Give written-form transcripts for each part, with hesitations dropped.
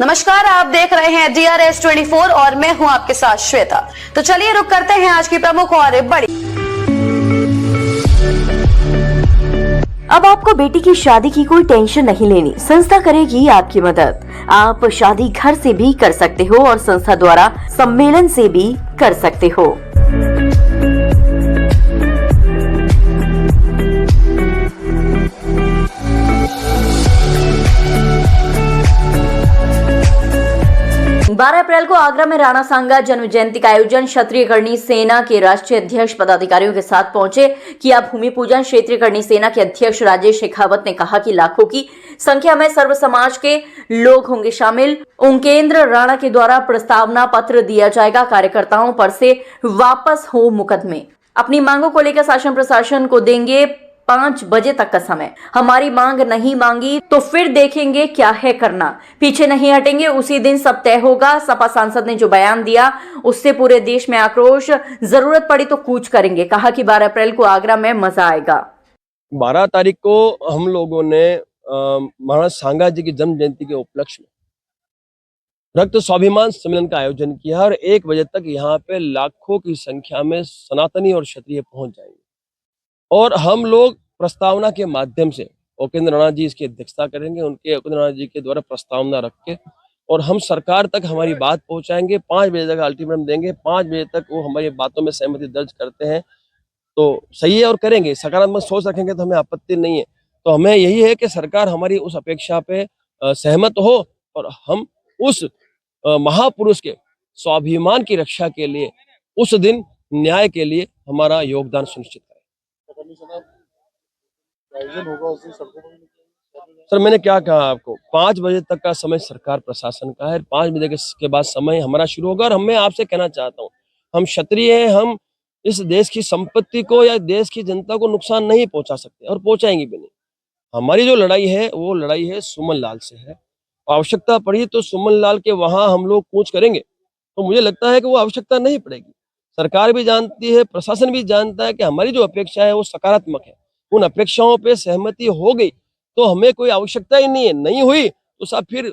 नमस्कार, आप देख रहे हैं DRS24 और मैं हूं आपके साथ श्वेता। तो चलिए रुक करते हैं आज की प्रमुख और बड़ी। अब आपको बेटी की शादी की कोई टेंशन नहीं लेनी। संस्था करेगी आपकी मदद। आप शादी घर से भी कर सकते हो और संस्था द्वारा सम्मेलन से भी कर सकते हो। 12 अप्रैल को आगरा में राणा सांगा जन्म जयंती का आयोजन क्षत्रिय करणी सेना के राष्ट्रीय अध्यक्ष पदाधिकारियों के साथ पहुंचे किया भूमि पूजन। क्षेत्रीय करणी सेना के अध्यक्ष राजेश शेखावत ने कहा कि लाखों की संख्या में सर्व समाज के लोग होंगे शामिल। उनकेंद्र राणा के द्वारा प्रस्तावना पत्र दिया जाएगा। कार्यकर्ताओं पर से वापस हो मुकदमे। अपनी मांगों को लेकर शासन प्रशासन को देंगे 5 बजे तक का समय। हमारी मांग नहीं मांगी तो फिर देखेंगे क्या है करना। पीछे नहीं हटेंगे, उसी दिन सब तय होगा। सपा सांसद ने जो बयान दिया उससे पूरे देश में आक्रोश। जरूरत पड़ी तो कूच करेंगे। कहा कि 12 अप्रैल को आगरा में मजा आएगा। 12 तारीख को हम लोगों ने महाराज सांगा जी की जन्म जयंती के उपलक्ष्य में रक्त स्वाभिमान सम्मेलन का आयोजन किया और 1 बजे तक यहाँ पे लाखों की संख्या में सनातनी और क्षत्रिय पहुंच जाएंगे और हम लोग प्रस्तावना के माध्यम से उपेंद्र राणा जी इसकी अध्यक्षता करेंगे। उनके उपेंद्र राणा जी के द्वारा प्रस्तावना रख के और हम सरकार तक हमारी बात पहुंचाएंगे। 5 बजे तक अल्टीमेटम देंगे। 5 बजे तक वो हमारी बातों में सहमति दर्ज करते हैं तो सही है और करेंगे। सकारात्मक सोच रखेंगे तो हमें आपत्ति नहीं है। तो हमें यही है कि सरकार हमारी उस अपेक्षा पे सहमत हो और हम उस महापुरुष के स्वाभिमान की रक्षा के लिए उस दिन न्याय के लिए हमारा योगदान सुनिश्चित करें। सर मैंने क्या कहा आपको, 5 बजे तक का समय सरकार प्रशासन का है। 5 बजे के बाद समय हमारा शुरू होगा और मैं आपसे कहना चाहता हूँ, हम क्षत्रिय हैं, हम इस देश की संपत्ति को या देश की जनता को नुकसान नहीं पहुंचा सकते और पहुंचाएंगे भी नहीं। हमारी जो लड़ाई है वो लड़ाई है सुमन लाल से है। आवश्यकता पड़ी तो सुमन लाल के वहां हम लोग कूच करेंगे तो मुझे लगता है कि वो आवश्यकता नहीं पड़ेगी। सरकार भी जानती है, प्रशासन भी जानता है कि हमारी जो अपेक्षा है वो सकारात्मक है। उन अपेक्षाओं पे सहमति हो गई तो हमें कोई आवश्यकता ही नहीं है। नहीं हुई तो साहब फिर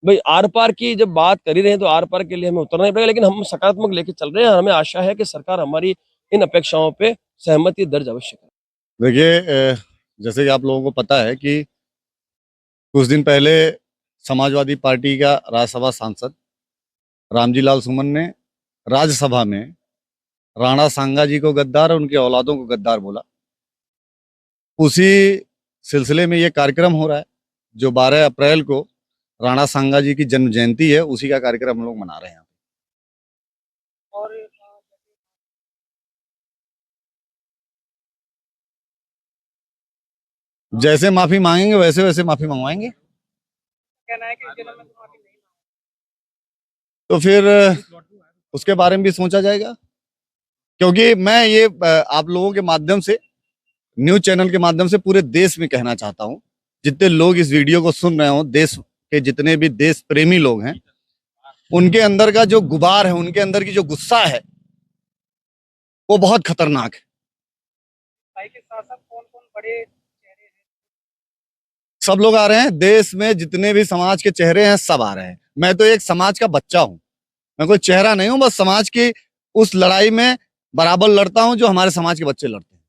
भाई आर पार की जब बात कर ही रहे हैं तो आर पार के लिए हमें उतरना ही पड़ेगा। लेकिन हम सकारात्मक लेके चल रहे हैं। हमें आशा है कि सरकार हमारी इन अपेक्षाओं पे सहमति दर्ज अवश्य करे। देखिए, जैसे कि आप लोगों को पता है कि कुछ दिन पहले समाजवादी पार्टी का राज्यसभा सांसद रामजी लाल सुमन ने राज्यसभा में राणा सांगा जी को गद्दार और उनके औलादों को गद्दार बोला। उसी सिलसिले में ये कार्यक्रम हो रहा है जो 12 अप्रैल को राणा सांगा जी की जन्म जयंती है, उसी का कार्यक्रम हम लोग मना रहे हैं। और जैसे माफी मांगेंगे वैसे वैसे माफी मंगवाएंगे। कहना है कि तो फिर उसके बारे में भी सोचा जाएगा, क्योंकि मैं ये आप लोगों के माध्यम से, न्यूज चैनल के माध्यम से पूरे देश में कहना चाहता हूं, जितने लोग इस वीडियो को सुन रहे हो, देश के जितने भी देश प्रेमी लोग हैं, उनके अंदर का जो गुबार है, उनके अंदर की जो गुस्सा है वो बहुत खतरनाक है। सब लोग आ रहे हैं, देश में जितने भी समाज के चेहरे हैं सब आ रहे हैं। मैं तो एक समाज का बच्चा हूं, मैं कोई चेहरा नहीं हूं, बस समाज की उस लड़ाई में बराबर लड़ता हूं जो हमारे समाज के बच्चे लड़ते हैं।